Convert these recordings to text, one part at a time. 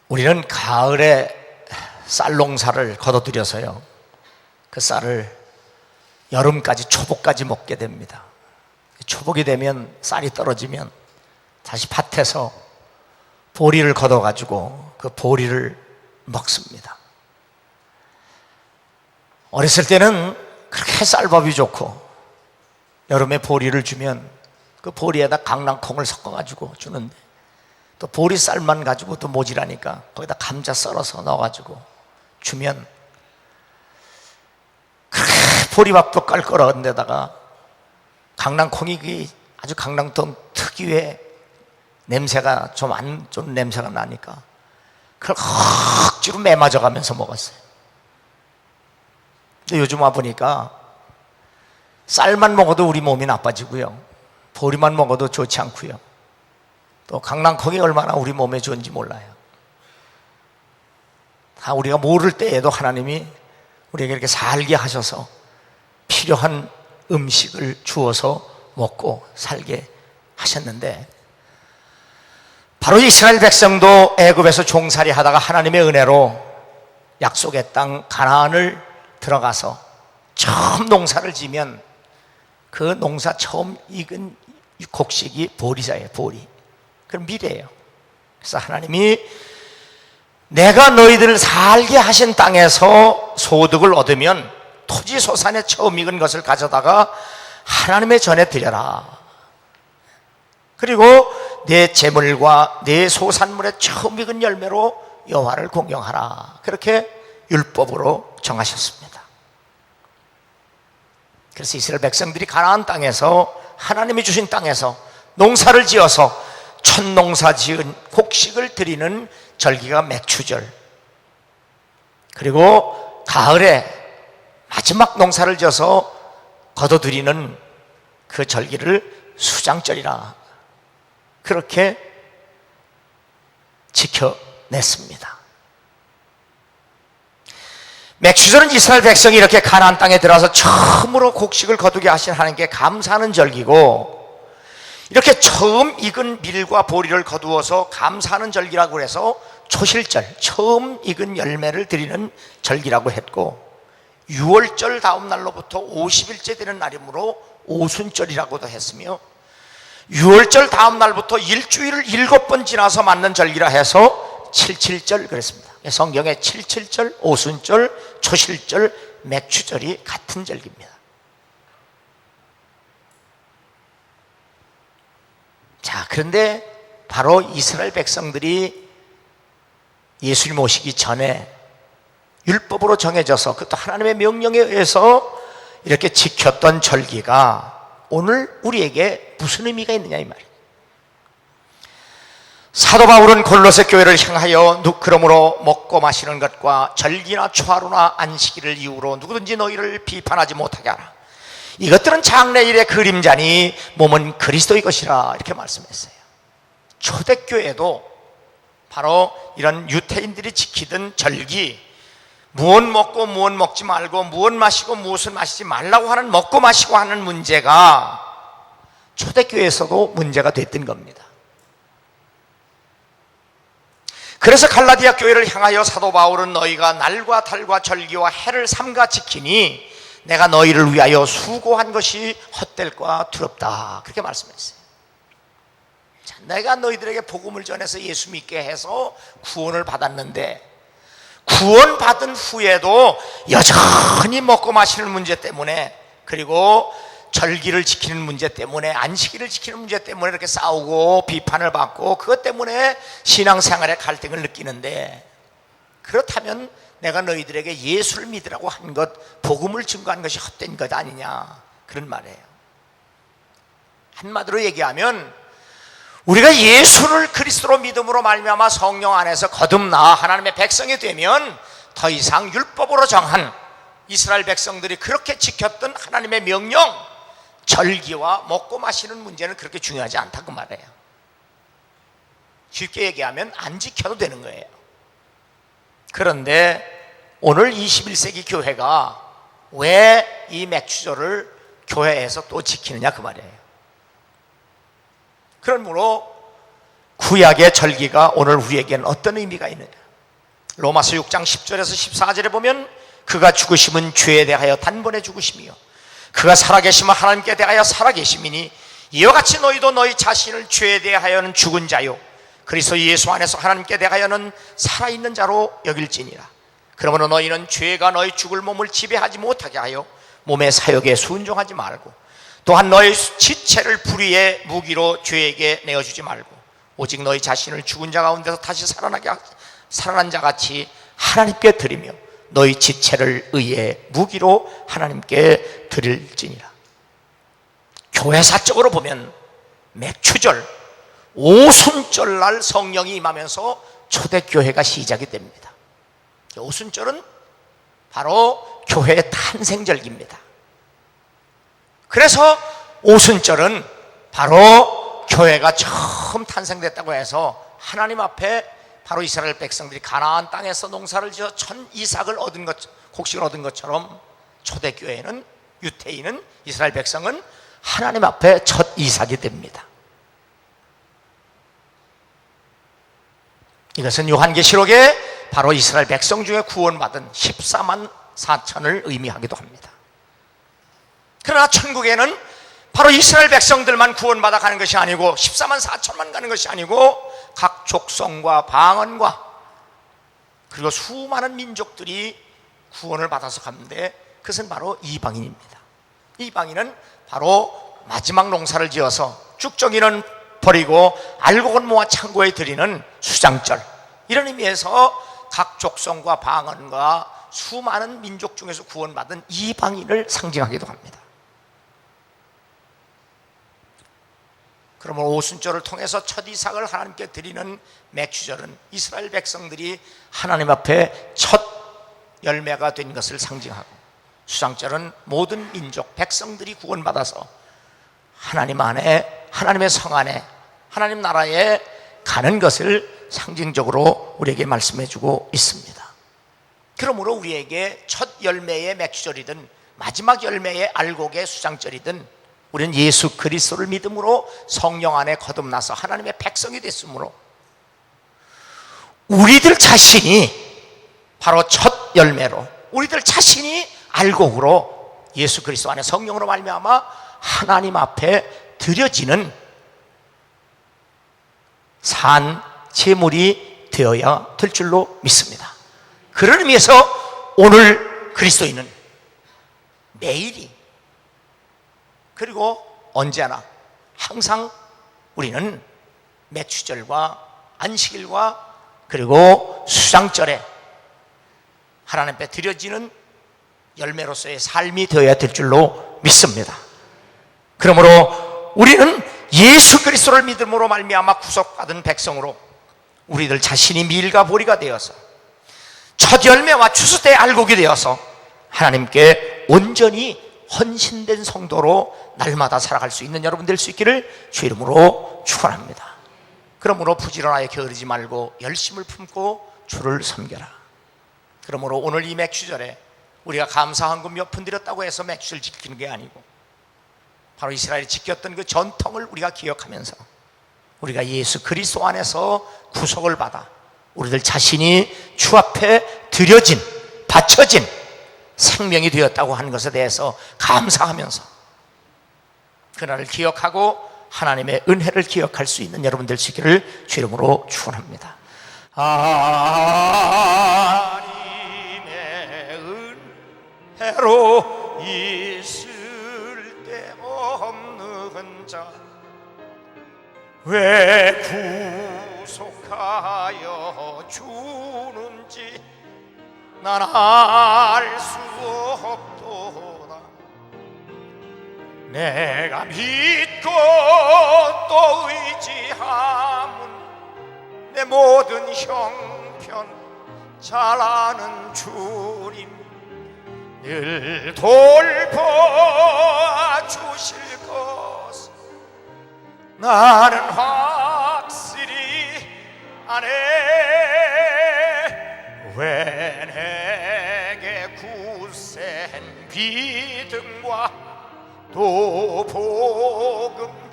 우리는 가을에 쌀 농사를 거둬들여서요, 그 쌀을 여름까지, 초복까지 먹게 됩니다. 초복이 되면, 쌀이 떨어지면 다시 밭에서 보리를 걷어가지고 그 보리를 먹습니다. 어렸을 때는 그렇게 쌀밥이 좋고, 여름에 보리를 주면 그 보리에다 강낭콩을 섞어가지고 주는데, 또 보리쌀만 가지고 또 모자라니까 거기다 감자 썰어서 넣어가지고 주면 그렇게 보리밥도 깔끔한 데다가 강낭콩이 아주 강낭콩 특유의 냄새가 좀 안 좋은 냄새가 나니까 그걸 억지로 매맞아 가면서 먹었어요. 근데 요즘 와보니까 쌀만 먹어도 우리 몸이 나빠지고요, 보리만 먹어도 좋지 않고요, 또 강낭콩이 얼마나 우리 몸에 좋은지 몰라요. 다 우리가 모를 때에도 하나님이 우리에게 이렇게 살게 하셔서 필요한 음식을 주어서 먹고 살게 하셨는데, 바로 이스라엘 백성도 애굽에서 종살이 하다가 하나님의 은혜로 약속의 땅 가나안을 들어가서 처음 농사를 지면 그 농사 처음 익은 곡식이 보리자예요. 보리. 그럼 미래예요. 그래서 하나님이 내가 너희들을 살게 하신 땅에서 소득을 얻으면 토지 소산에 처음 익은 것을 가져다가 하나님의 전에 드려라. 그리고 내 재물과 내 소산물의 처음 익은 열매로 여호와를 공경하라. 그렇게 율법으로 정하셨습니다. 그래서 이스라엘 백성들이 가나안 땅에서, 하나님이 주신 땅에서 농사를 지어서 첫 농사 지은 곡식을 드리는 절기가 맥추절, 그리고 가을에 마지막 농사를 지어서 거둬들이는 그 절기를 수장절이라 그렇게 지켜냈습니다. 맥추절은 이스라엘 백성이 이렇게 가나안 땅에 들어와서 처음으로 곡식을 거두게 하신 하나님께 감사하는 절기고, 이렇게 처음 익은 밀과 보리를 거두어서 감사하는 절기라고 해서 초실절, 처음 익은 열매를 드리는 절기라고 했고, 6월절 다음 날로부터 50일째 되는 날이므로 오순절이라고도 했으며, 6월절 다음 날부터 일주일을 7번 지나서 맞는 절기라 해서 77절 그랬습니다. 성경에 77절, 오순절, 초실절, 맥추절이 같은 절기입니다. 자, 그런데 바로 이스라엘 백성들이 예수님 오시기 전에 율법으로 정해져서, 그것도 하나님의 명령에 의해서 이렇게 지켰던 절기가 오늘 우리에게 무슨 의미가 있느냐 이 말이에요. 사도 바울은 골로새 교회를 향하여 그러므로 먹고 마시는 것과 절기나 초하루나 안식일을 이유로 누구든지 너희를 비판하지 못하게 하라. 이것들은 장래일의 그림자니 몸은 그리스도의 것이라 이렇게 말씀했어요. 초대교회도 바로 이런 유태인들이 지키던 절기, 무엇 먹고 무엇 먹지 말고 무엇 마시고 무엇을 마시지 말라고 하는 먹고 마시고 하는 문제가 초대교회에서도 문제가 됐던 겁니다. 그래서 갈라디아 교회를 향하여 사도 바울은 너희가 날과 달과 절기와 해를 삼가 지키니 내가 너희를 위하여 수고한 것이 헛될까 두렵다 그렇게 말씀했어요. 자, 내가 너희들에게 복음을 전해서 예수 믿게 해서 구원을 받았는데, 구원받은 후에도 여전히 먹고 마시는 문제 때문에, 그리고 절기를 지키는 문제 때문에, 안식일을 지키는 문제 때문에 이렇게 싸우고 비판을 받고, 그것 때문에 신앙생활에 갈등을 느끼는데, 그렇다면 내가 너희들에게 예수를 믿으라고 한 것, 복음을 증거한 것이 헛된 것 아니냐 그런 말이에요. 한마디로 얘기하면 우리가 예수를 그리스도로 믿음으로 말미암아 성령 안에서 거듭나 하나님의 백성이 되면 더 이상 율법으로 정한 이스라엘 백성들이 그렇게 지켰던 하나님의 명령, 절기와 먹고 마시는 문제는 그렇게 중요하지 않다고 말해요. 쉽게 얘기하면 안 지켜도 되는 거예요. 그런데 오늘 21세기 교회가 왜 이 맥추절을 교회에서 또 지키느냐 그 말이에요. 그러므로 구약의 절기가 오늘 우리에게는 어떤 의미가 있느냐? 로마서 6장 10절에서 14절에 보면 그가 죽으심은 죄에 대하여 단번에 죽으심이요 그가 살아계심은 하나님께 대하여 살아계심이니 이와 같이 너희도 너희 자신을 죄에 대하여는 죽은 자요 그리스도 예수 안에서 하나님께 대하여는 살아있는 자로 여길지니라. 그러므로 너희는 죄가 너희 죽을 몸을 지배하지 못하게 하여 몸의 사욕에 순종하지 말고 또한 너희 지체를 불의의 무기로 죄에게 내어주지 말고 오직 너희 자신을 죽은 자 가운데서 다시 살아난 자 같이 하나님께 드리며 너희 지체를 의의 무기로 하나님께 드릴지니라. 교회사적으로 보면 맥추절 오순절날 성령이 임하면서 초대교회가 시작이 됩니다. 오순절은 바로 교회의 탄생절기입니다. 그래서 오순절은 바로 교회가 처음 탄생됐다고 해서 하나님 앞에 바로 이스라엘 백성들이 가나안 땅에서 농사를 지어 첫 이삭을 얻은 것, 곡식을 얻은 것처럼 초대교회는 유태인은 이스라엘 백성은 하나님 앞에 첫 이삭이 됩니다. 이것은 요한계시록에 바로 이스라엘 백성 중에 구원받은 14만 4천을 의미하기도 합니다. 그러나 천국에는 바로 이스라엘 백성들만 구원받아 가는 것이 아니고 14만 4천만 가는 것이 아니고 각 족속과 방언과 그리고 수많은 민족들이 구원을 받아서 가는데 그것은 바로 이방인입니다. 이방인은 바로 마지막 농사를 지어서 쭉정이는 버리고 알곡은 모아 창고에 드리는 수장절, 이런 의미에서 각 족속과 방언과 수많은 민족 중에서 구원받은 이방인을 상징하기도 합니다. 그러면 오순절을 통해서 첫 이삭을 하나님께 드리는 맥추절은 이스라엘 백성들이 하나님 앞에 첫 열매가 된 것을 상징하고, 수장절은 모든 민족 백성들이 구원받아서 하나님 안에, 하나님의 성 안에, 하나님 나라에 가는 것을 상징적으로 우리에게 말씀해 주고 있습니다. 그러므로 우리에게 첫 열매의 맥추절이든 마지막 열매의 알곡의 수장절이든 우리는 예수 그리스도를 믿음으로 성령 안에 거듭나서 하나님의 백성이 됐으므로 우리들 자신이 바로 첫 열매로, 우리들 자신이 알곡으로 예수 그리스도 안에 성령으로 말미암아 하나님 앞에 드려지는 산 제물이 되어야 될 줄로 믿습니다. 그런 의미에서 오늘 그리스도인은 매일이, 그리고 언제나 항상 우리는 맥추절과 안식일과 그리고 수장절에 하나님 앞에 드려지는 열매로서의 삶이 되어야 될 줄로 믿습니다. 그러므로 우리는 예수 그리스도를 믿음으로 말미암아 구속받은 백성으로 우리들 자신이 밀과 보리가 되어서 첫 열매와 추수 때 알곡이 되어서 하나님께 온전히 헌신된 성도로 날마다 살아갈 수 있는 여러분 될 수 있기를 주 이름으로 축원합니다. 그러므로 부지런하여 게으르지 말고 열심을 품고 주를 섬겨라. 그러므로 오늘 이 맥추절에 우리가 감사헌금 몇 푼 드렸다고 해서 맥추를 지키는 게 아니고 바로 이스라엘이 지켰던 그 전통을 우리가 기억하면서 우리가 예수 그리스도 안에서 구속을 받아 우리들 자신이 주 앞에 드려진, 바쳐진 생명이 되었다고 하는 것에 대해서 감사하면서 그날을 기억하고 하나님의 은혜를 기억할 수 있는 여러분 될 수 있기를 주 이름으로 축원합니다. 하나님의 은혜로 있을 데 없는 자 왜 구속하여 주는지 난 알 수 없도다. 내가 믿고 또 의지함은 내 모든 형편 잘 아는 주님 늘 돌보아주실 것 나는 확실히 아네. 왜 내게 굳센 믿음과 또 복음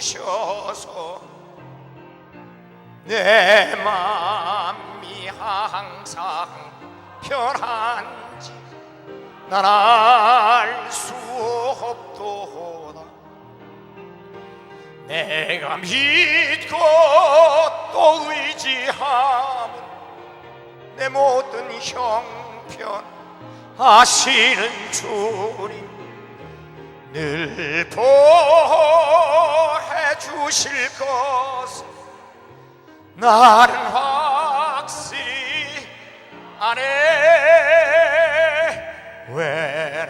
주셔서 내 마음이 항상 편한지 난 알 수 없도다. 내가 믿고 또 의지함은 내 모든 형편 아시는 주님 늘 보호해 주실 것을 나는 확실히 아네. 왜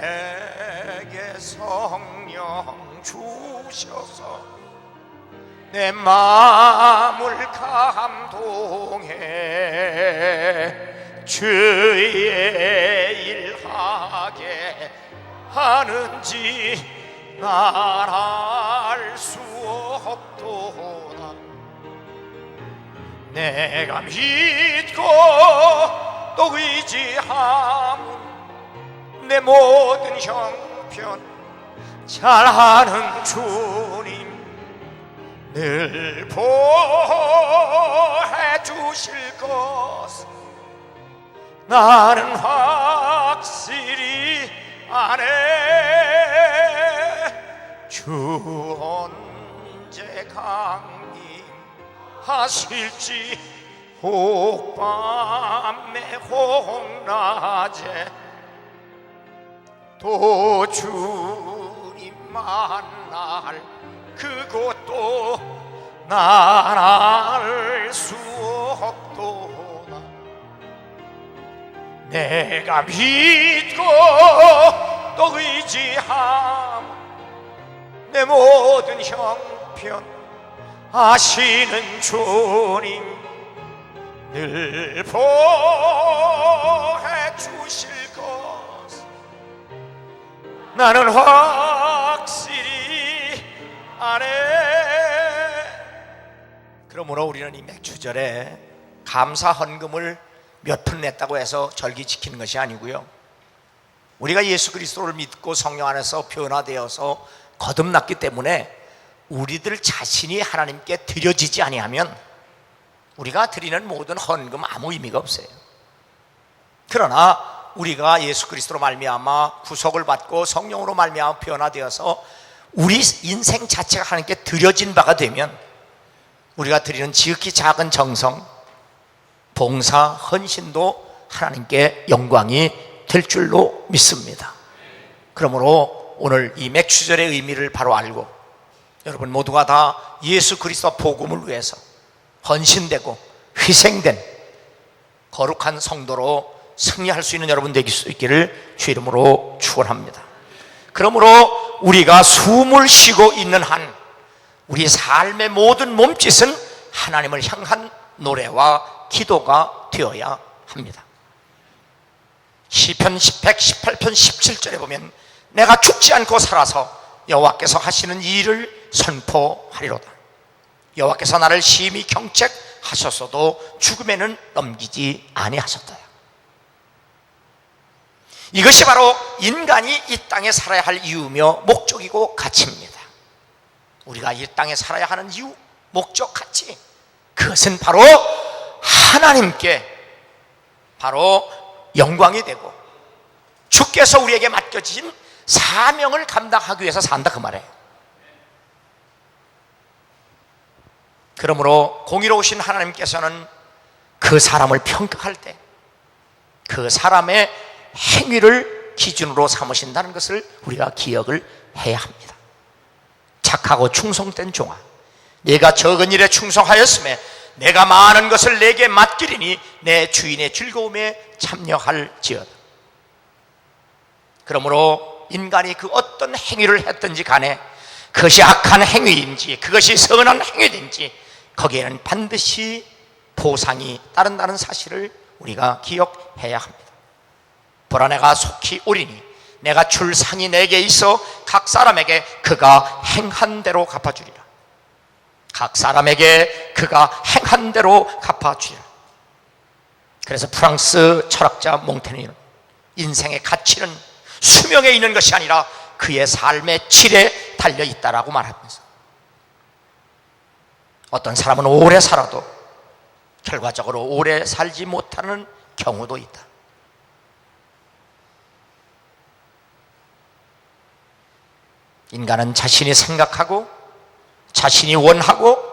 내게 성령 주셔서 내 마음을 감동해 주의 일하게 하는지 난 알 수 없도다. 내가 믿고 또 의지함은 내 모든 형편 잘 아는 주님 늘 보호해 주실 것을 나는 확실히 아네. 주 언제 강림하실지 혹 밤에 혹 낮에 또 주님 만날 그것도 난 알 수 없도다. 내가 믿고 또 의지함 내 모든 형편 아시는 주님 늘 보호해 주실 것을 나는 확실히 아네. 그러므로 우리는 이 맥주절에 감사 헌금을 몇 푼 냈다고 해서 절기 지키는 것이 아니고요, 우리가 예수 그리스도를 믿고 성령 안에서 변화되어서 거듭났기 때문에 우리들 자신이 하나님께 드려지지 아니하면 우리가 드리는 모든 헌금 아무 의미가 없어요. 그러나 우리가 예수 그리스도로 말미암아 구속을 받고 성령으로 말미암아 변화되어서 우리 인생 자체가 하나님께 드려진 바가 되면 우리가 드리는 지극히 작은 정성, 봉사, 헌신도 하나님께 영광이 될 줄로 믿습니다. 그러므로 오늘 이 맥주절의 의미를 바로 알고 여러분 모두가 다 예수 그리스도 복음을 위해서 헌신되고 희생된 거룩한 성도로 승리할 수 있는 여러분 되실 수 있기를 주 이름으로 축원합니다. 그러므로 우리가 숨을 쉬고 있는 한 우리 삶의 모든 몸짓은 하나님을 향한 노래와 기도가 되어야 합니다. 시편 118편 17절에 보면 내가 죽지 않고 살아서 여호와께서 하시는 일을 선포하리로다. 여호와께서 나를 심히 경책하셨어도 죽음에는 넘기지 아니하셨다. 이것이 바로 인간이 이 땅에 살아야 할 이유며 목적이고 가치입니다. 우리가 이 땅에 살아야 하는 이유, 목적, 가치, 그것은 바로 하나님께 바로 영광이 되고 주께서 우리에게 맡겨진 사명을 감당하기 위해서 산다, 그 말이에요. 그러므로 공의로우신 하나님께서는 그 사람을 평가할 때 그 사람의 행위를 기준으로 삼으신다는 것을 우리가 기억을 해야 합니다. 착하고 충성된 종아, 내가 적은 일에 충성하였음에 내가 많은 것을 내게 맡기리니 내 주인의 즐거움에 참여할지어다. 그러므로 인간이 그 어떤 행위를 했든지 간에 그것이 악한 행위인지 그것이 선한 행위인지 거기에는 반드시 보상이 따른다는 사실을 우리가 기억해야 합니다. 보라, 내가 속히 오리니 내가 줄 상이 내게 있어 각 사람에게 그가 행한 대로 갚아주리라. 각 사람에게 그가 행한 대로 갚아주리라. 그래서 프랑스 철학자 몽테뉴는 인생의 가치는 수명에 있는 것이 아니라 그의 삶의 질에 달려있다라고 말하면서 어떤 사람은 오래 살아도 결과적으로 오래 살지 못하는 경우도 있다. 인간은 자신이 생각하고 자신이 원하고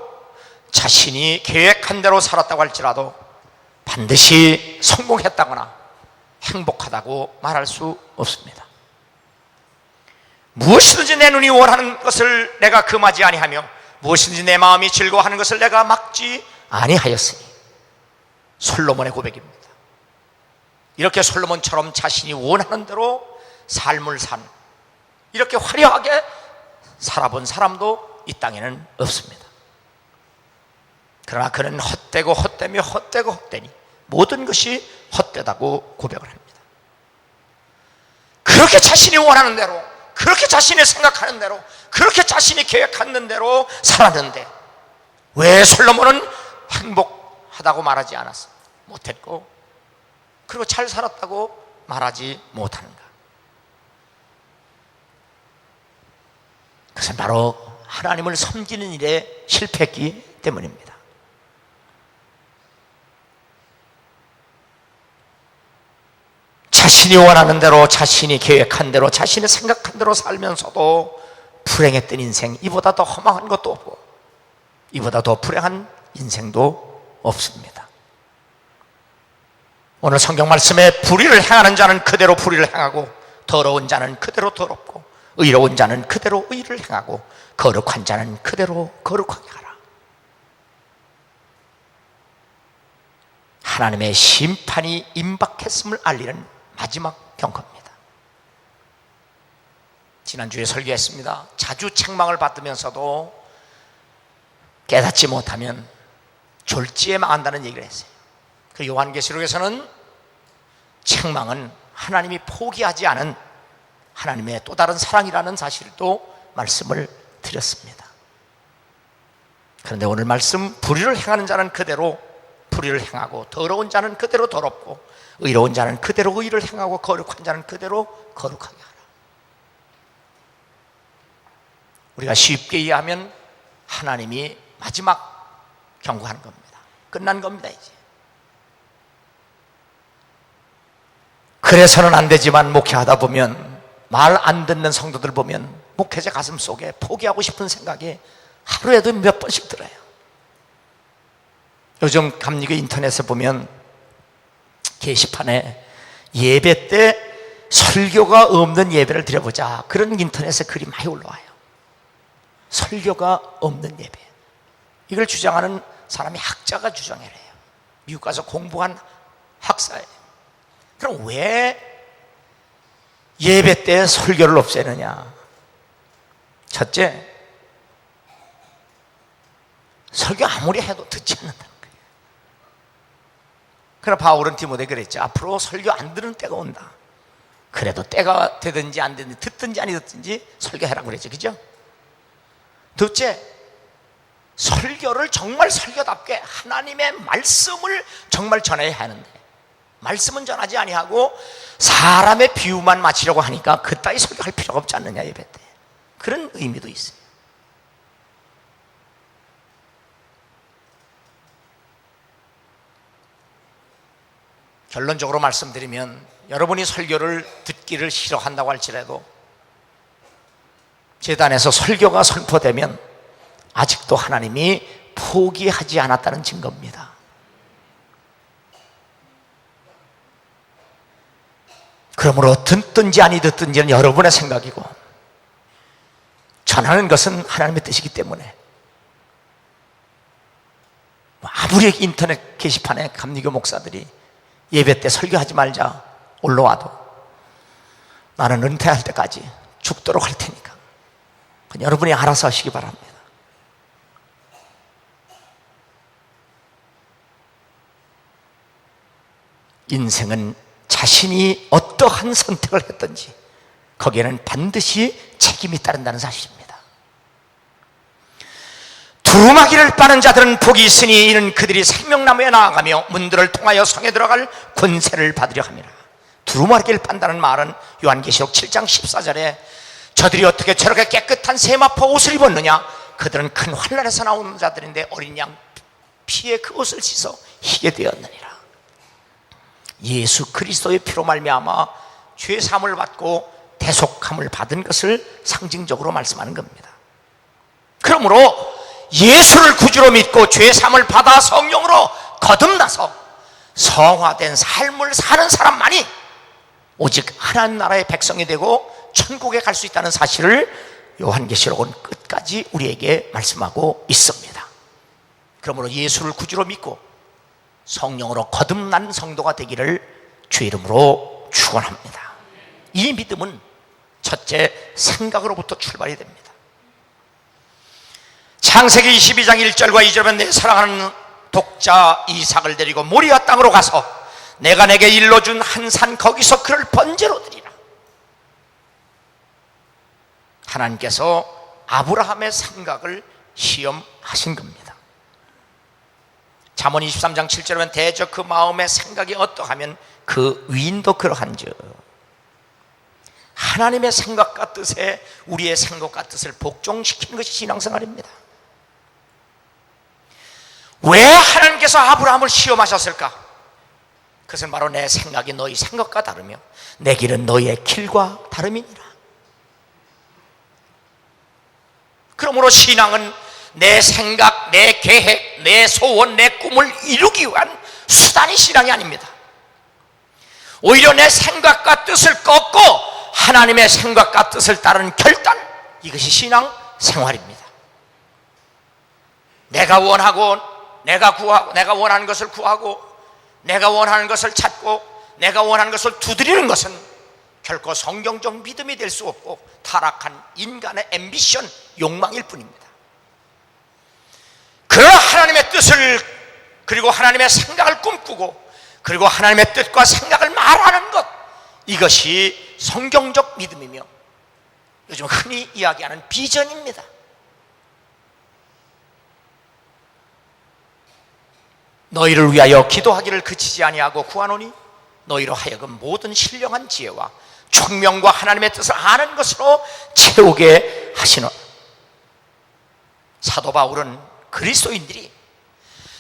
자신이 계획한 대로 살았다고 할지라도 반드시 성공했다거나 행복하다고 말할 수 없습니다. 무엇이든지 내 눈이 원하는 것을 내가 금하지 아니하며 무엇이든지 내 마음이 즐거워하는 것을 내가 막지 아니하였으니, 솔로몬의 고백입니다. 이렇게 솔로몬처럼 자신이 원하는 대로 삶을 산, 이렇게 화려하게 살아본 사람도 이 땅에는 없습니다. 그러나 그는 헛되고 헛되며 헛되고 헛되니 모든 것이 헛되다고 고백을 합니다. 그렇게 자신이 원하는 대로, 그렇게 자신이 생각하는 대로, 그렇게 자신이 계획하는 대로 살았는데 왜 솔로몬은 행복하다고 말하지 않았습니다. 못했고, 그리고 잘 살았다고 말하지 못하는가? 그것은 바로 하나님을 섬기는 일에 실패했기 때문입니다. 자신이 원하는 대로, 자신이 계획한 대로, 자신이 생각한 대로 살면서도 불행했던 인생, 이보다 더 허망한 것도 없고 이보다 더 불행한 인생도 없습니다. 오늘 성경 말씀에 불의를 행하는 자는 그대로 불의를 행하고, 더러운 자는 그대로 더럽고, 의로운 자는 그대로 의를 행하고, 거룩한 자는 그대로 거룩하게 하라. 하나님의 심판이 임박했음을 알리는 마지막 경고입니다. 지난주에 설교했습니다. 자주 책망을 받으면서도 깨닫지 못하면 졸지에 망한다는 얘기를 했어요. 그 요한계시록에서는 책망은 하나님이 포기하지 않은 하나님의 또 다른 사랑이라는 사실도 말씀을 드렸습니다. 그런데 오늘 말씀, 불의를 행하는 자는 그대로 불의를 행하고, 더러운 자는 그대로 더럽고, 의로운 자는 그대로 의를 행하고, 거룩한 자는 그대로 거룩하게 하라. 우리가 쉽게 이해하면 하나님이 마지막 경고하는 겁니다. 끝난 겁니다, 이제. 그래서는 안 되지만 목회하다 보면, 말 안 듣는 성도들 보면 목회자 가슴 속에 포기하고 싶은 생각이 하루에도 몇 번씩 들어요. 요즘 감리교 인터넷에 보면 게시판에 예배 때 설교가 없는 예배를 드려보자, 그런 인터넷에 글이 많이 올라와요. 설교가 없는 예배, 이걸 주장하는 사람이 학자가 주장을 해요. 미국 가서 공부한 학사예요. 그럼 왜 예배 때 설교를 없애느냐? 첫째, 설교 아무리 해도 듣지 않는다는 거예요. 그러나 바울은 디모데에 그랬죠. 앞으로 설교 안 듣는 때가 온다. 그래도 때가 되든지 안 되든지, 듣든지 아니 듣든지 설교해라고 그랬죠. 그죠? 둘째, 설교를 정말 설교답게 하나님의 말씀을 정말 전해야 하는데, 말씀은 전하지 아니하고 사람의 비유만 맞추려고 하니까 그따위 설교할 필요가 없지 않느냐, 예배 때. 그런 의미도 있어요. 결론적으로 말씀드리면, 여러분이 설교를 듣기를 싫어한다고 할지라도 제단에서 설교가 선포되면 아직도 하나님이 포기하지 않았다는 증거입니다. 그러므로 듣든지 아니 듣든지는 여러분의 생각이고, 전하는 것은 하나님의 뜻이기 때문에 아무리 인터넷 게시판에 감리교 목사들이 예배 때 설교하지 말자 올라와도 나는 은퇴할 때까지 죽도록 할 테니까 여러분이 알아서 하시기 바랍니다. 인생은 자신이 어떠한 선택을 했든지 거기에는 반드시 책임이 따른다는 사실입니다. 두루마기를 빠는 자들은 복이 있으니 이는 그들이 생명나무에 나아가며 문들을 통하여 성에 들어갈 권세를 받으려 함이라. 두루마기를 빤다는 말은 요한계시록 7장 14절에 저들이 어떻게 저렇게 깨끗한 세마포 옷을 입었느냐, 그들은 큰 환난에서 나오는 자들인데 어린 양 피에 그 옷을 씻어 희게 되었느니라. 예수 그리스도의 피로 말미암아 죄 사함을 받고 대속함을 받은 것을 상징적으로 말씀하는 겁니다. 그러므로 예수를 구주로 믿고 죄 사함을 받아 성령으로 거듭나서 성화된 삶을 사는 사람만이 오직 하나님 나라의 백성이 되고 천국에 갈 수 있다는 사실을 요한계시록은 끝까지 우리에게 말씀하고 있습니다. 그러므로 예수를 구주로 믿고 성령으로 거듭난 성도가 되기를 주의 이름으로 축원합니다. 이 믿음은 첫째 생각으로부터 출발이 됩니다. 창세기 22장 1절과 2절은 내 사랑하는 독자 이삭을 데리고 모리아 땅으로 가서 내가 내게 일러준 한 산 거기서 그를 번제로 드리라. 하나님께서 아브라함의 생각을 시험하신 겁니다. 잠언 23장 7절에 대저 그 마음의 생각이 어떠하면 그 위인도 그러한즉. 하나님의 생각과 뜻에 우리의 생각과 뜻을 복종시키는 것이 신앙생활입니다. 왜 하나님께서 아브라함을 시험하셨을까? 그것은 바로 내 생각이 너희 생각과 다르며 내 길은 너희의 길과 다름이니라. 그러므로 신앙은 내 생각, 내 계획, 내 소원, 내 꿈을 이루기 위한 수단이 신앙이 아닙니다. 오히려 내 생각과 뜻을 꺾고 하나님의 생각과 뜻을 따르는 결단, 이것이 신앙 생활입니다. 내가 원하고 내가 구하고 내가 원하는 것을 구하고 내가 원하는 것을 찾고 내가 원하는 것을 두드리는 것은 결코 성경적 믿음이 될 수 없고 타락한 인간의 앰비션, 욕망일 뿐입니다. 그러나 하나님의 뜻을 그리고 하나님의 생각을 꿈꾸고 그리고 하나님의 뜻과 생각을 말하는 것, 이것이 성경적 믿음이며 요즘 흔히 이야기하는 비전입니다. 너희를 위하여 기도하기를 그치지 아니하고 구하노니 너희로 하여금 모든 신령한 지혜와 총명과 하나님의 뜻을 아는 것으로 채우게 하시노. 사도 바울은 그리스도인들이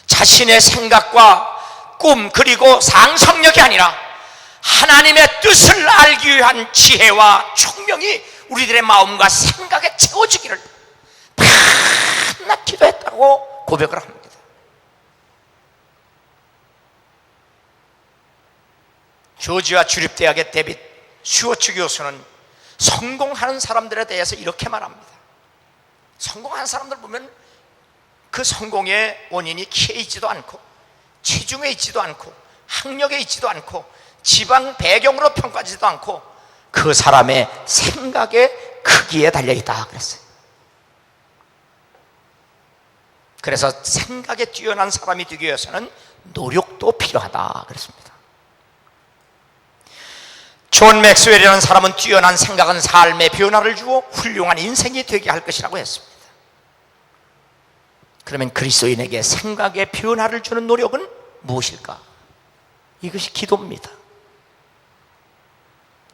자신의 생각과 꿈 그리고 상상력이 아니라 하나님의 뜻을 알기 위한 지혜와 총명이 우리들의 마음과 생각에 채워지기를 밤낮 기도했다고 고백을 합니다. 조지아 주립대학의 데빗 슈워츠 교수는 성공하는 사람들에 대해서 이렇게 말합니다. 성공한 사람들 보면 그 성공의 원인이 키에 있지도 않고 체중에 있지도 않고 학력에 있지도 않고 지방 배경으로 평가하지도 않고 그 사람의 생각의 크기에 달려있다 그랬어요. 그래서 생각에 뛰어난 사람이 되기 위해서는 노력도 필요하다 그랬습니다. 존 맥스웰이라는 사람은 뛰어난 생각은 삶의 변화를 주고 훌륭한 인생이 되게 할 것이라고 했습니다. 그러면 그리스도인에게 생각의 변화를 주는 노력은 무엇일까? 이것이 기도입니다.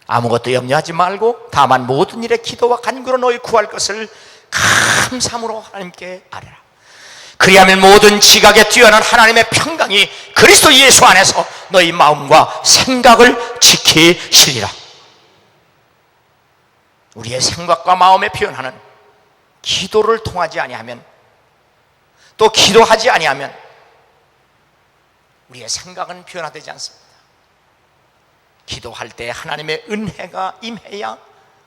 아무것도 염려하지 말고 다만 모든 일에 기도와 간구로 너희 구할 것을 감사함으로 하나님께 아뢰라. 그리하면 모든 지각에 뛰어난 하나님의 평강이 그리스도 예수 안에서 너희 마음과 생각을 지키시리라. 우리의 생각과 마음의 변화는 기도를 통하지 아니하면, 또 기도하지 아니하면 우리의 생각은 변화되지 않습니다. 기도할 때 하나님의 은혜가 임해야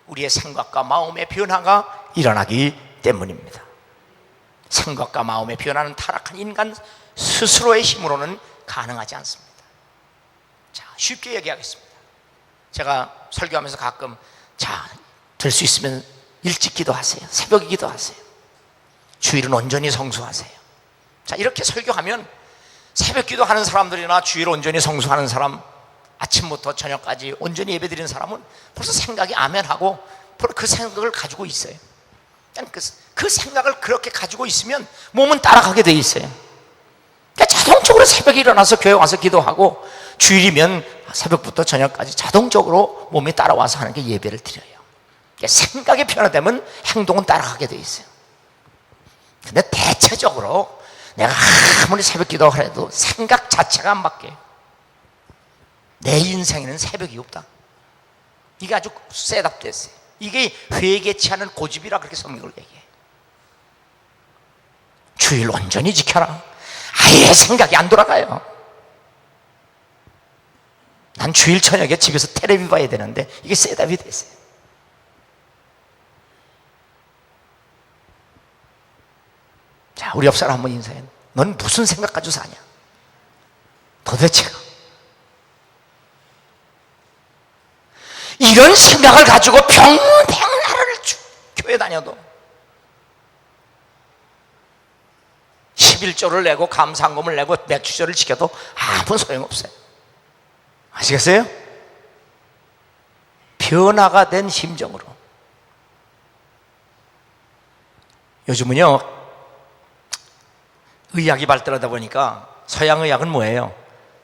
우리의 생각과 마음의 변화가 일어나기 때문입니다. 생각과 마음의 변화는 타락한 인간 스스로의 힘으로는 가능하지 않습니다. 자, 쉽게 얘기하겠습니다. 제가 설교하면서 가끔 될 수 있으면 일찍 기도하세요. 새벽에 기도하세요. 주일은 온전히 성수하세요. 자, 이렇게 설교하면 새벽 기도하는 사람들이나 주일 온전히 성수하는 사람, 아침부터 저녁까지 온전히 예배드리는 사람은 벌써 생각이 아멘하고 바로 그 생각을 가지고 있어요. 그 생각을 그렇게 가지고 있으면 몸은 따라가게 돼 있어요. 그러니까 자동적으로 새벽에 일어나서 교회 와서 기도하고 주일이면 새벽부터 저녁까지 자동적으로 몸이 따라와서 하는 게 예배를 드려요. 그러니까 생각이 변화되면 행동은 따라가게 돼 있어요. 근데 대체적으로 내가 아무리 새벽 기도를 해도 생각 자체가 안 바뀌어요. 내 인생에는 새벽이 없다. 이게 아주 셋업됐어요. 이게 회개치 않은 고집이라 그렇게 성경을 얘기해요. 주일 온전히 지켜라. 아예 생각이 안 돌아가요. 난 주일 저녁에 집에서 텔레비 봐야 되는데 이게 셋업이 됐어요. 자, 우리 옆 사람 한번 인사해. 넌 무슨 생각 가지고 사냐? 도대체가. 이런 생각을 가지고 평생 나라를 교회 다녀도 11조를 내고 감사한금을 내고 매출절을 지켜도 아무 소용없어요. 아시겠어요? 변화가 된 심정으로. 요즘은요, 의학이 발달하다 보니까 서양의학은 뭐예요?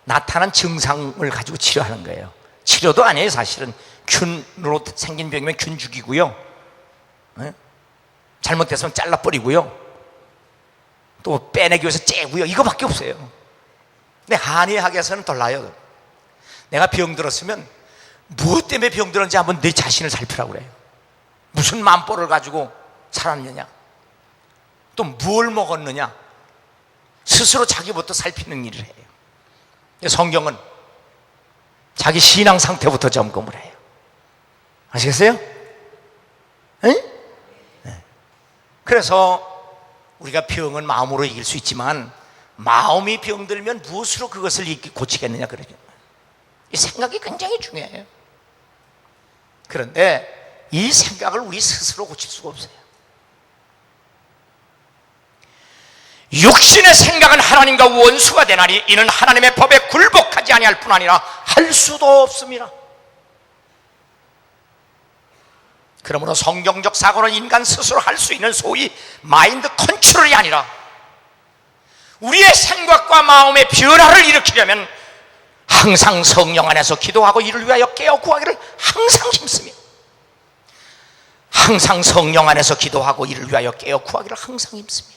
나타난 증상을 가지고 치료하는 거예요. 치료도 아니에요. 사실은 균으로 생긴 병이면 균 죽이고요, 잘못됐으면 잘라버리고요, 또 빼내기 위해서 째고요, 이거밖에 없어요. 근데 한의학에서는 달라요. 내가 병들었으면 무엇 때문에 병들었는지 한번 내 자신을 살피라고 그래요. 무슨 만보를 가지고 살았느냐, 또 뭘 먹었느냐, 스스로 자기부터 살피는 일을 해요. 성경은 자기 신앙 상태부터 점검을 해요. 아시겠어요? 네? 그래서 우리가 병은 마음으로 이길 수 있지만 마음이 병들면 무엇으로 그것을 고치겠느냐, 그러죠. 이 생각이 굉장히 중요해요. 그런데 이 생각을 우리 스스로 고칠 수가 없어요. 육신의 생각은 하나님과 원수가 되나니 이는 하나님의 법에 굴복하지 아니할 뿐 아니라 할 수도 없습니다. 그러므로 성경적 사고는 인간 스스로 할 수 있는 소위 마인드 컨트롤이 아니라 우리의 생각과 마음의 변화를 일으키려면 항상 성령 안에서 기도하고 이를 위하여 깨어 구하기를 항상 힘쓰며, 항상 성령 안에서 기도하고 이를 위하여 깨어 구하기를 항상 힘쓰며.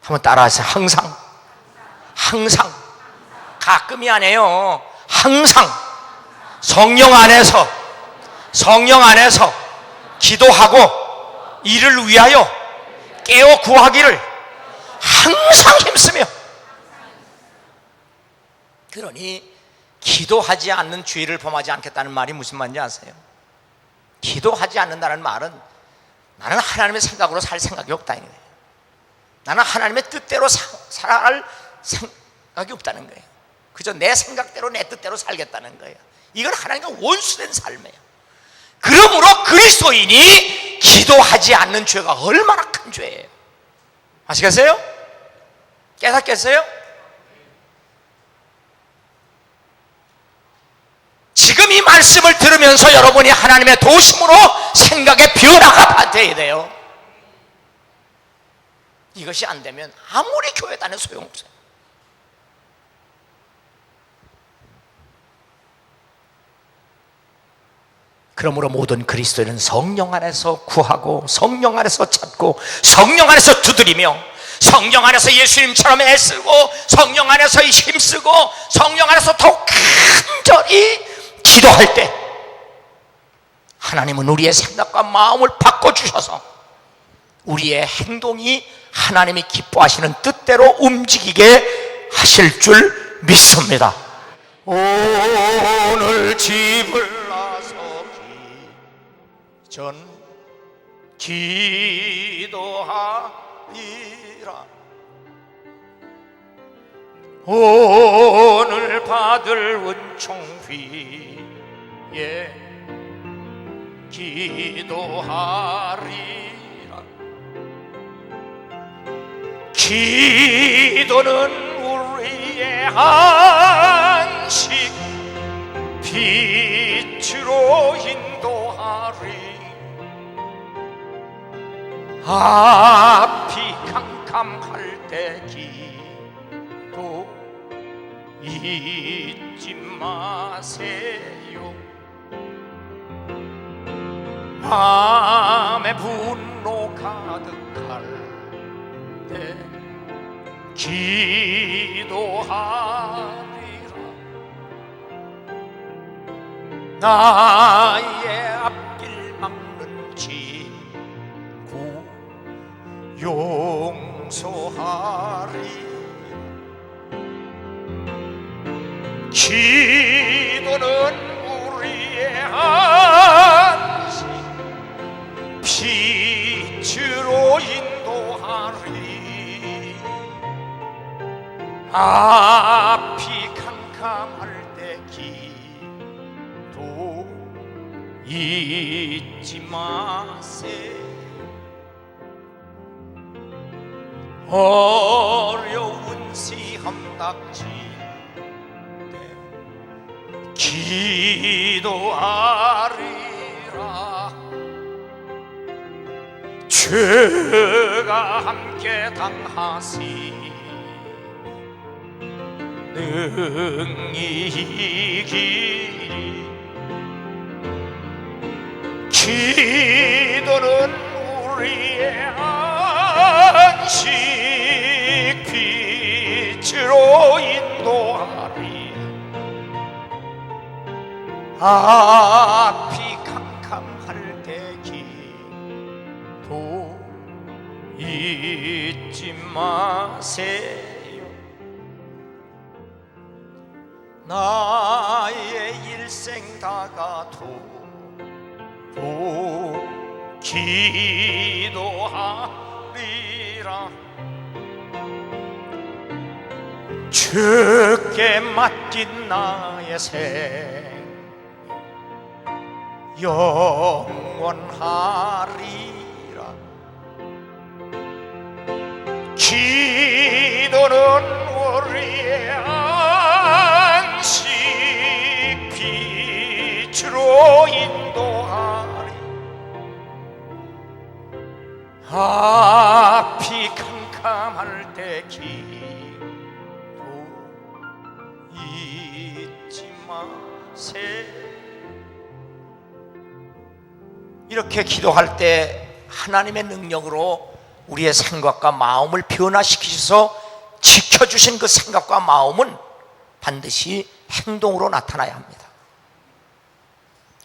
한번 따라하세요. 항상. 항상. 가끔이 아니에요. 항상 성령 안에서 기도하고 이를 위하여 깨어 구하기를 항상 힘쓰며. 그러니 기도하지 않는 죄를 범하지 않겠다는 말이 무슨 말인지 아세요? 기도하지 않는다는 말은 나는 하나님의 생각으로 살 생각이 없다, 이거예요. 나는 하나님의 뜻대로 살아갈 생각이 없다는 거예요. 그저 내 생각대로 내 뜻대로 살겠다는 거예요. 이건 하나님과 원수된 삶이에요. 그러므로 그리스도인이 기도하지 않는 죄가 얼마나 큰 죄예요. 아시겠어요? 깨닫겠어요? 지금 이 말씀을 들으면서 여러분이 하나님의 도심으로 생각의 변화가 돼야 돼요. 이것이 안 되면 아무리 교회 다녀도 소용없어요. 그러므로 모든 그리스도인은 성령 안에서 구하고 성령 안에서 찾고 성령 안에서 두드리며 성령 안에서 예수님처럼 애쓰고 성령 안에서 힘쓰고 성령 안에서 더욱 간절히 기도할 때 하나님은 우리의 생각과 마음을 바꿔주셔서 우리의 행동이 하나님이 기뻐하시는 뜻대로 움직이게 하실 줄 믿습니다. 오늘 집을 전 기도하리라. 오늘 받을 은총휘에 기도하리라. 기도는 우리의 안식 빛으로 인도하리. 앞이 캄캄할 때 기도 잊지 마세요. 마음에 분노 가득할 때 기도하리라. 나의 앞길 막는 친구 용서하리. 기도는 우리의 안식 빛으로 인도하리. 앞이 캄캄할 때 기도 잊지 마세요. 어려운 시험 닥칠 때 기도하리라. 죄가 함께 당하시 능히 이기리. 기도는 우리의 안식 빛으로 인도하리. 앞이 캄캄할 때 기도 잊지 마세요. 나의 일생 다가도 기도하리라. 주께 맡긴 나의 생 영원하리라. 기도는 우리의 안식 빛으로 인도하리. 앞이 캄캄할 때 기도 잊지 마세요. 이렇게 기도할 때 하나님의 능력으로 우리의 생각과 마음을 변화시키셔서 지켜주신 그 생각과 마음은 반드시 행동으로 나타나야 합니다.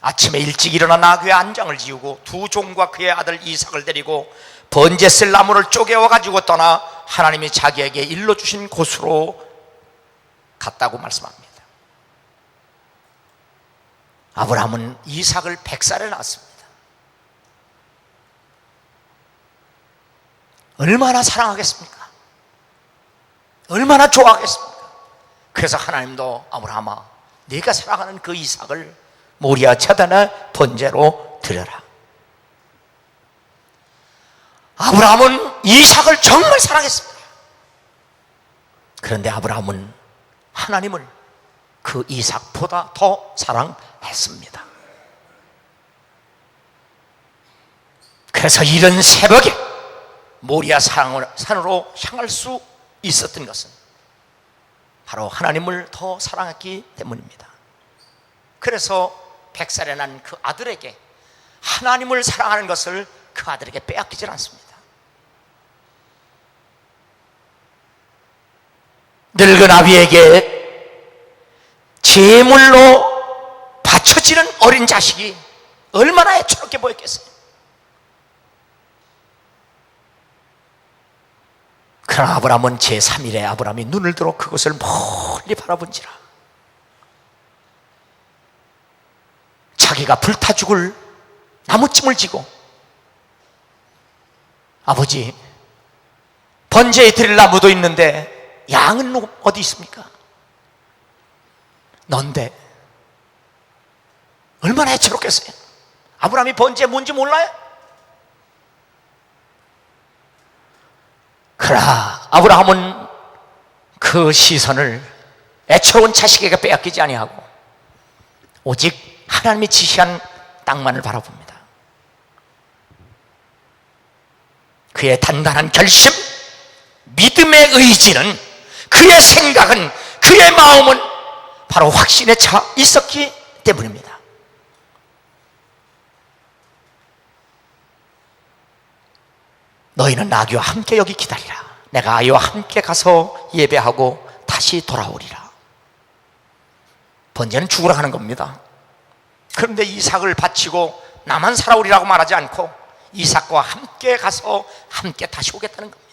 아침에 일찍 일어나 나귀의 안장을 지우고 두 종과 그의 아들 이삭을 데리고 번제 쓸 나무를 쪼개어 가지고 떠나 하나님이 자기에게 일러주신 곳으로 갔다고 말씀합니다. 아브라함은 이삭을 100살에 낳았습니다. 얼마나 사랑하겠습니까? 얼마나 좋아하겠습니까? 그래서 하나님도 아브라함아, 네가 사랑하는 그 이삭을 모리아 제단의 번제로 드려라. 아브라함은 이삭을 정말 사랑했습니다. 그런데 아브라함은 하나님을 그 이삭보다 더 사랑했습니다. 그래서 이른 새벽에 모리아 산으로 향할 수 있었던 것은 바로 하나님을 더 사랑했기 때문입니다. 그래서 100살에 난 그 아들에게 하나님을 사랑하는 것을 그 아들에게 빼앗기질 않습니다. 늙은 아비에게 제물로 바쳐지는 어린 자식이 얼마나 애처롭게 보였겠어요. 그러나 아브라함은 제3일에 아브라함이 눈을 들어 그것을 멀리 바라본지라 자기가 불타 죽을 나무찜을 지고 아버지, 번제에 드릴 나무도 있는데 양은 어디 있습니까? 넌데 얼마나 애처롭겠어요. 아브라함이 번제 뭔지 몰라요? 그러나 아브라함은 그 시선을 애처로운 자식에게 빼앗기지 아니하고 오직 하나님이 지시한 땅만을 바라봅니다. 그의 단단한 결심, 믿음의 의지는, 그의 생각은, 그의 마음은 바로 확신에 차 있었기 때문입니다. 너희는 나귀와 함께 여기 기다리라. 내가 아이와 함께 가서 예배하고 다시 돌아오리라. 번제는 죽으러 가는 겁니다. 그런데 이삭을 바치고 나만 살아오리라고 말하지 않고 이삭과 함께 가서 함께 다시 오겠다는 겁니다.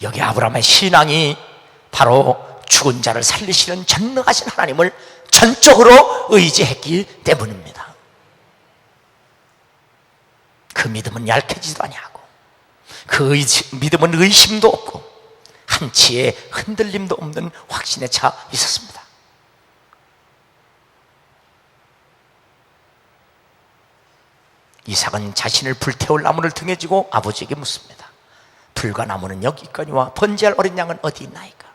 여기 아브라함의 신앙이 바로 죽은 자를 살리시는 전능하신 하나님을 전적으로 의지했기 때문입니다. 그 믿음은 얇게지도 아니하고 그 믿음은 의심도 없고 한치의 흔들림도 없는 확신에 차 있었습니다. 이삭은 자신을 불태울 나무를 등에 지고 아버지에게 묻습니다. 불과 나무는 여기 있거니와 번제할 어린 양은 어디 있나이까?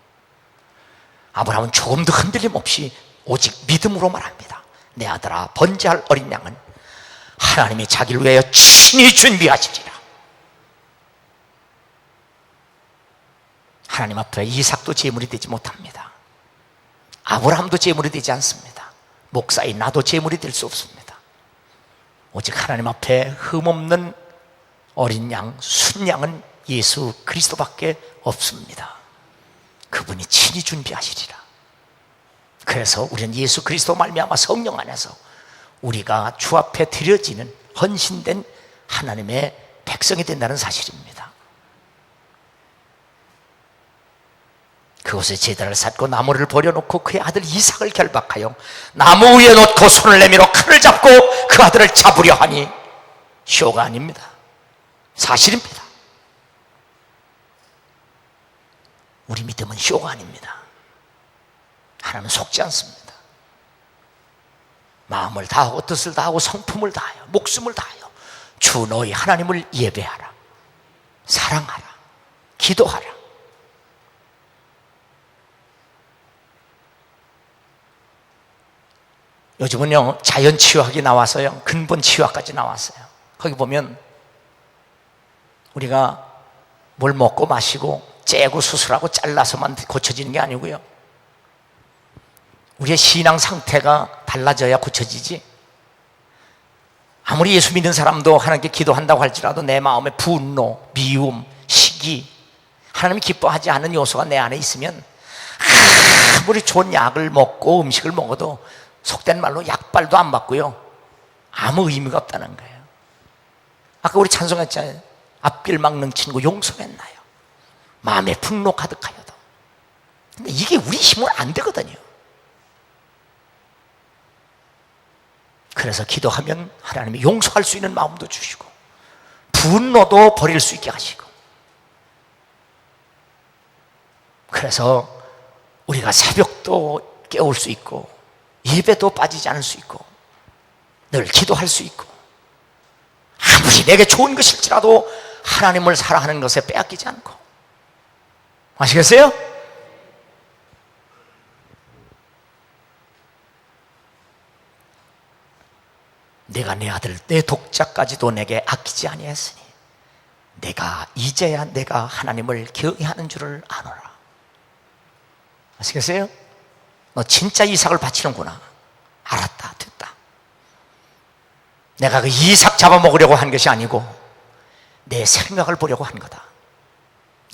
아브라함은 조금도 흔들림 없이 오직 믿음으로 말합니다. 내 아들아, 번제할 어린 양은 하나님이 자기를 위하여 친히 준비하시리라. 하나님 앞에 이삭도 제물이 되지 못합니다. 아브라함도 제물이 되지 않습니다. 목사인 나도 제물이 될 수 없습니다. 오직 하나님 앞에 흠없는 어린 양, 순양은 예수 그리스도밖에 없습니다. 그분이 친히 준비하시리라. 그래서 우리는 예수 그리스도 말미암아 성령 안에서 우리가 주 앞에 드려지는 헌신된 하나님의 백성이 된다는 사실입니다. 그곳에 제단을 쌓고 나무를 버려놓고 그의 아들 이삭을 결박하여 나무 위에 놓고 손을 내밀어 칼을 잡고 그 아들을 잡으려 하니 쇼가 아닙니다. 사실입니다. 우리 믿음은 쇼가 아닙니다. 하나님은 속지 않습니다. 마음을 다하고 뜻을 다하고 성품을 다하여 목숨을 다하여 주 너희 하나님을 예배하라, 사랑하라, 기도하라. 요즘은요 자연치유학이 나와서요 근본치유학까지 나왔어요. 거기 보면 우리가 뭘 먹고 마시고 째고 수술하고 잘라서만 고쳐지는 게 아니고요, 우리의 신앙 상태가 달라져야 고쳐지지. 아무리 예수 믿는 사람도 하나님께 기도한다고 할지라도 내 마음에 분노, 미움, 시기, 하나님이 기뻐하지 않은 요소가 내 안에 있으면 아무리 좋은 약을 먹고 음식을 먹어도 속된 말로 약발도 안 받고요 아무 의미가 없다는 거예요. 아까 우리 찬송했잖아요. 앞길 막는 친구 용서했나요? 마음에 분노 가득하여도. 근데 이게 우리 힘으로 안 되거든요. 그래서 기도하면 하나님이 용서할 수 있는 마음도 주시고 분노도 버릴 수 있게 하시고, 그래서 우리가 새벽도 깨울 수 있고 예배도 빠지지 않을 수 있고 늘 기도할 수 있고, 아무리 내게 좋은 것일지라도 하나님을 사랑하는 것에 빼앗기지 않고. 아시겠어요? 내가 내 아들 내 독자까지도 내게 아끼지 아니했으니 내가 이제야 내가 하나님을 경외하는 줄을 아노라. 아시겠어요? 너 진짜 이삭을 바치는구나. 알았다, 됐다. 내가 그 이삭 잡아먹으려고 한 것이 아니고 내 생각을 보려고 한 거다.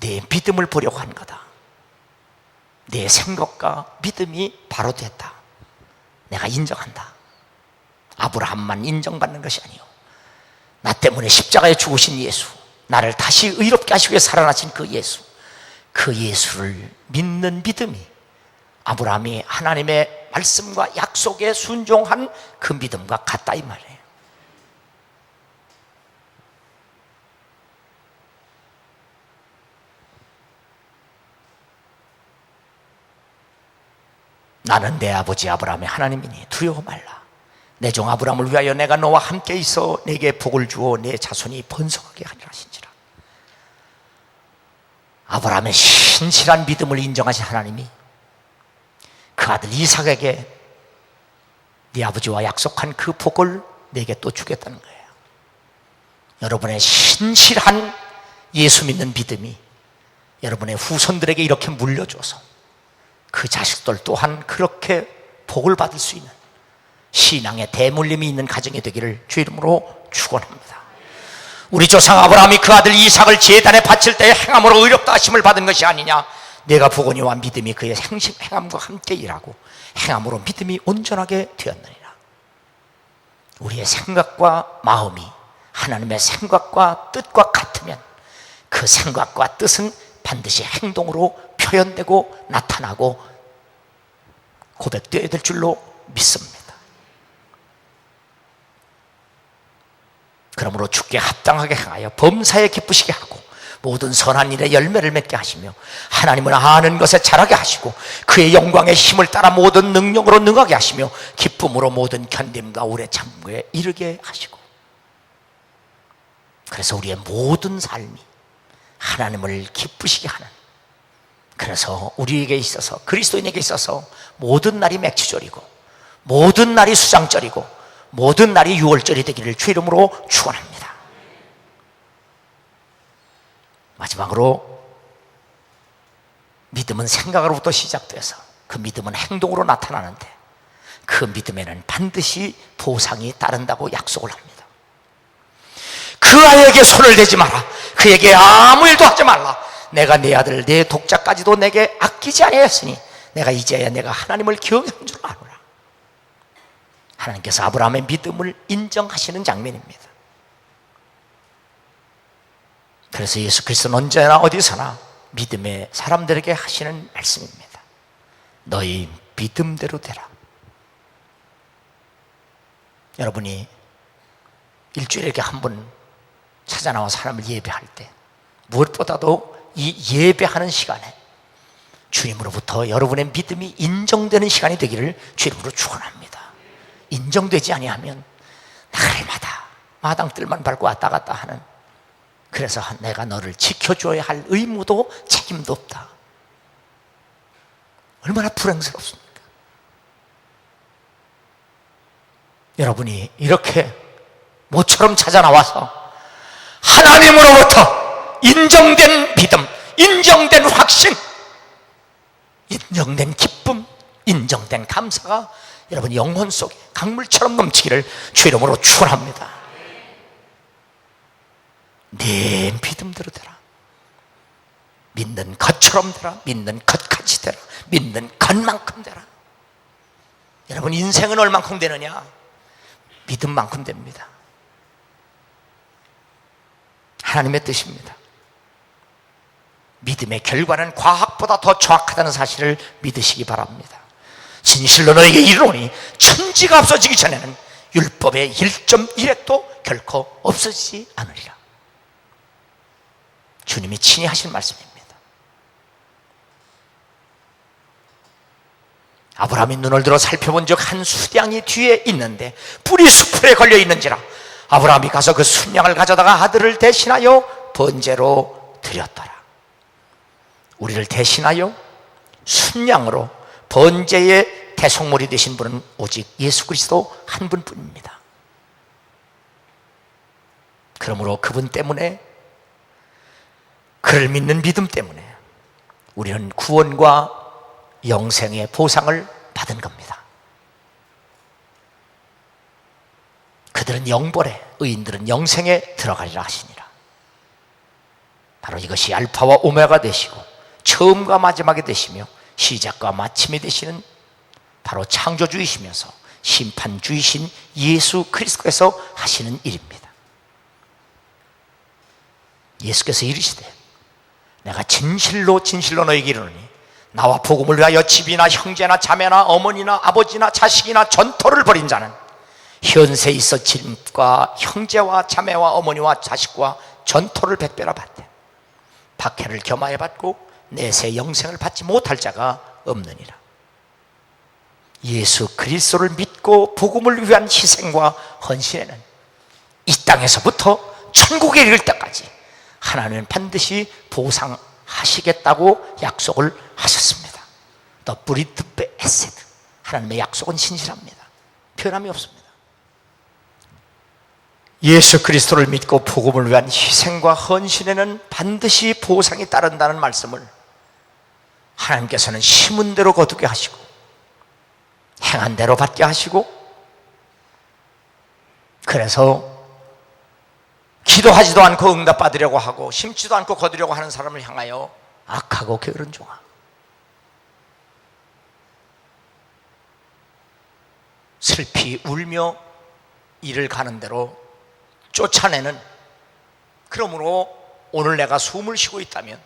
내 믿음을 보려고 한 거다. 내 생각과 믿음이 바로 됐다. 내가 인정한다. 아브라함만 인정받는 것이 아니요, 나 때문에 십자가에 죽으신 예수, 나를 다시 의롭게 하시기 위해 살아나신 그 예수, 그 예수를 믿는 믿음이 아브라함이 하나님의 말씀과 약속에 순종한 그 믿음과 같다 이 말이에요. 나는 내 아버지 아브라함의 하나님이니 두려워 말라. 내 종 아브라함을 위하여 내가 너와 함께 있어 내게 복을 주어 내 자손이 번성하게 하리라 하신지라. 아브라함의 신실한 믿음을 인정하신 하나님이 그 아들 이삭에게 네 아버지와 약속한 그 복을 내게 또 주겠다는 거예요. 여러분의 신실한 예수 믿는 믿음이 여러분의 후손들에게 이렇게 물려줘서 그 자식들 또한 그렇게 복을 받을 수 있는 신앙의 대물림이 있는 가정이 되기를 주 이름으로 축원합니다. 우리 조상 아브라함이 그 아들 이삭을 제단에 바칠 때 행함으로 의롭다 하심을 받은 것이 아니냐. 내가 보거니와 믿음이 그의 행함과 함께 일하고 행함으로 믿음이 온전하게 되었느니라. 우리의 생각과 마음이 하나님의 생각과 뜻과 같으면 그 생각과 뜻은 반드시 행동으로 표현되고 나타나고 고백되어야 될 줄로 믿습니다. 그러므로 주께 합당하게 행하여 범사에 기쁘시게 하고 모든 선한 일에 열매를 맺게 하시며 하나님을 아는 것에 자라게 하시고 그의 영광의 힘을 따라 모든 능력으로 능하게 하시며 기쁨으로 모든 견딤과 오래 참고에 이르게 하시고. 그래서 우리의 모든 삶이 하나님을 기쁘시게 하는, 그래서 우리에게 있어서, 그리스도인에게 있어서 모든 날이 맥주절이고 모든 날이 수장절이고 모든 날이 유월절이 되기를 주 이름으로 축원합니다. 마지막으로 믿음은 생각으로부터 시작돼서 그 믿음은 행동으로 나타나는데 그 믿음에는 반드시 보상이 따른다고 약속을 합니다. 그 아이에게 손을 대지 마라. 그에게 아무 일도 하지 말라. 내가 내 아들 내 독자까지도 내게 아끼지 아니하였으니 내가 이제야 내가 하나님을 경외한 줄 아노라. 하나님께서 아브라함의 믿음을 인정하시는 장면입니다. 그래서 예수 그리스도는 언제나 어디서나 믿음의 사람들에게 하시는 말씀입니다. 너희 믿음대로 되라. 여러분이 일주일에 이렇게 한 번 찾아 나와 사람을 예배할 때 무엇보다도 이 예배하는 시간에 주님으로부터 여러분의 믿음이 인정되는 시간이 되기를 주님으로 축원합니다. 인정되지 아니하면 날마다 마당들만 밟고 왔다 갔다 하는, 그래서 내가 너를 지켜줘야 할 의무도 책임도 없다. 얼마나 불행스럽습니까? 여러분이 이렇게 모처럼 찾아 나와서 하나님으로부터 인정된 믿음, 인정된 확신, 인정된 기쁨, 인정된 감사가 여러분 영혼 속에 강물처럼 넘치기를 주 이름으로 축원합니다. 내 믿음대로 되라. 믿는 것처럼 되라. 믿는 것같이 되라. 믿는 것만큼 되라. 여러분 인생은 얼만큼 되느냐? 믿음만큼 됩니다. 하나님의 뜻입니다. 믿음의 결과는 과학보다 더 정확하다는 사실을 믿으시기 바랍니다. 진실로 너에게 이르노니 천지가 없어지기 전에는 율법의 1.1핵도 결코 없어지지 않으리라. 주님이 친히 하신 말씀입니다. 아브라함이 눈을 들어 살펴본 적 한 수량이 뒤에 있는데 뿔이 수풀에 걸려 있는지라 아브라함이 가서 그 순양을 가져다가 아들을 대신하여 번제로 드렸더라. 우리를 대신하여 순양으로 번제의 대속물이 되신 분은 오직 예수 그리스도 한 분뿐입니다. 그러므로 그분 때문에, 그를 믿는 믿음 때문에 우리는 구원과 영생의 보상을 받은 겁니다. 그들은 영벌에, 의인들은 영생에 들어가리라 하시니라. 바로 이것이 알파와 오메가 되시고 처음과 마지막이 되시며 시작과 마침이 되시는 바로 창조주이시면서 심판주이신 예수 그리스도께서 하시는 일입니다. 예수께서 이르시되 내가 진실로 진실로 너희에게 이르노니 나와 복음을 위하여 집이나 형제나 자매나 어머니나 아버지나 자식이나 전토를 벌인 자는 현세에 있어 집과 형제와 자매와 어머니와 자식과 전토를 백배나 받되 박해를 겸하여 받고 내세 영생을 받지 못할 자가 없느니라. 예수 그리스도를 믿고 복음을 위한 희생과 헌신에는 이 땅에서부터 천국에 이를 때까지 하나님은 반드시 보상하시겠다고 약속을 하셨습니다. The breath essed. 하나님의 약속은 신실합니다. 변함이 없습니다. 예수 그리스도를 믿고 복음을 위한 희생과 헌신에는 반드시 보상이 따른다는 말씀을 하나님께서는 심은 대로 거두게 하시고 행한 대로 받게 하시고, 그래서 기도하지도 않고 응답받으려고 하고 심지도 않고 거두려고 하는 사람을 향하여 악하고 게으른 종아, 슬피 울며 이를 가는 대로 쫓아내는, 그러므로 오늘 내가 숨을 쉬고 있다면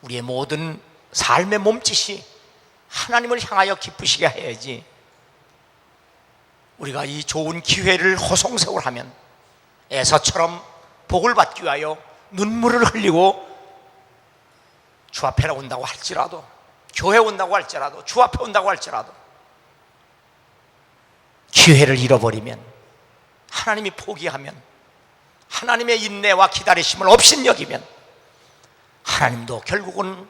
우리의 모든 삶의 몸짓이 하나님을 향하여 기쁘시게 해야지, 우리가 이 좋은 기회를 허송세월하면 에서처럼 복을 받기 위하여 눈물을 흘리고 주 앞에 온다고 할지라도, 교회 온다고 할지라도, 주 앞에 온다고 할지라도 기회를 잃어버리면, 하나님이 포기하면, 하나님의 인내와 기다리심을 업신여기면 하나님도 결국은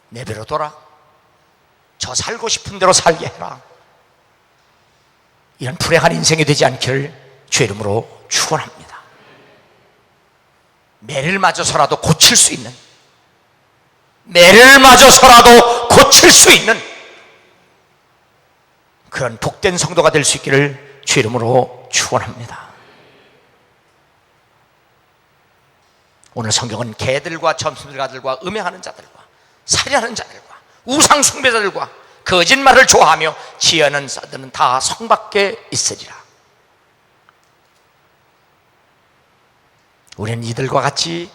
내버려둬라, 저 살고 싶은 대로 살게 해라, 이런 불행한 인생이 되지 않기를 주의 이름으로 축원합니다. 매를 맞아서라도 고칠 수 있는, 매를 맞아서라도 고칠 수 있는 그런 복된 성도가 될 수 있기를 주의 이름으로 축원합니다. 오늘 성경은 개들과 점술가들과 음행하는 자들과 살인하는 자들과 우상 숭배자들과 거짓말을 좋아하며 지어낸 자들은 다 성 밖에 있으리라. 우리는 이들과 같이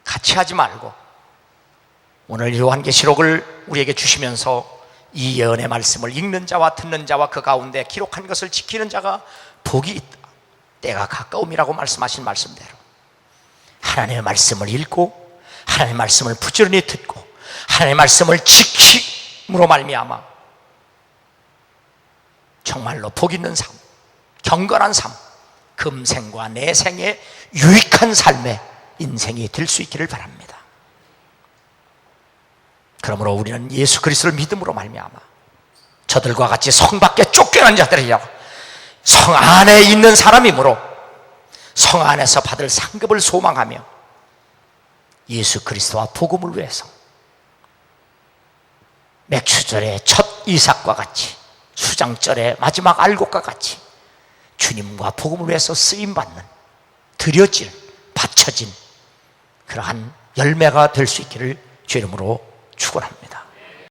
하지 말고 오늘 요한계시록을 우리에게 주시면서 이 예언의 말씀을 읽는 자와 듣는 자와 그 가운데 기록한 것을 지키는 자가 복이 있다, 때가 가까움이라고 말씀하신 말씀대로 하나님의 말씀을 읽고 하나님의 말씀을 부지런히 듣고 하나님의 말씀을 지킴으로 말미암아 정말로 복 있는 삶, 경건한 삶, 금생과 내생의 유익한 삶의 인생이 될 수 있기를 바랍니다. 그러므로 우리는 예수 그리스도를 믿음으로 말미암아 저들과 같이 성 밖에 쫓겨난 자들이여 성 안에 있는 사람이므로 성 안에서 받을 상급을 소망하며 예수 그리스도와 복음을 위해서 맥추절의 첫 이삭과 같이 수장절의 마지막 알곡과 같이 주님과 복음을 위해서 쓰임받는, 드려질, 바쳐진 그러한 열매가 될 수 있기를 주의 이름으로 축원합니다.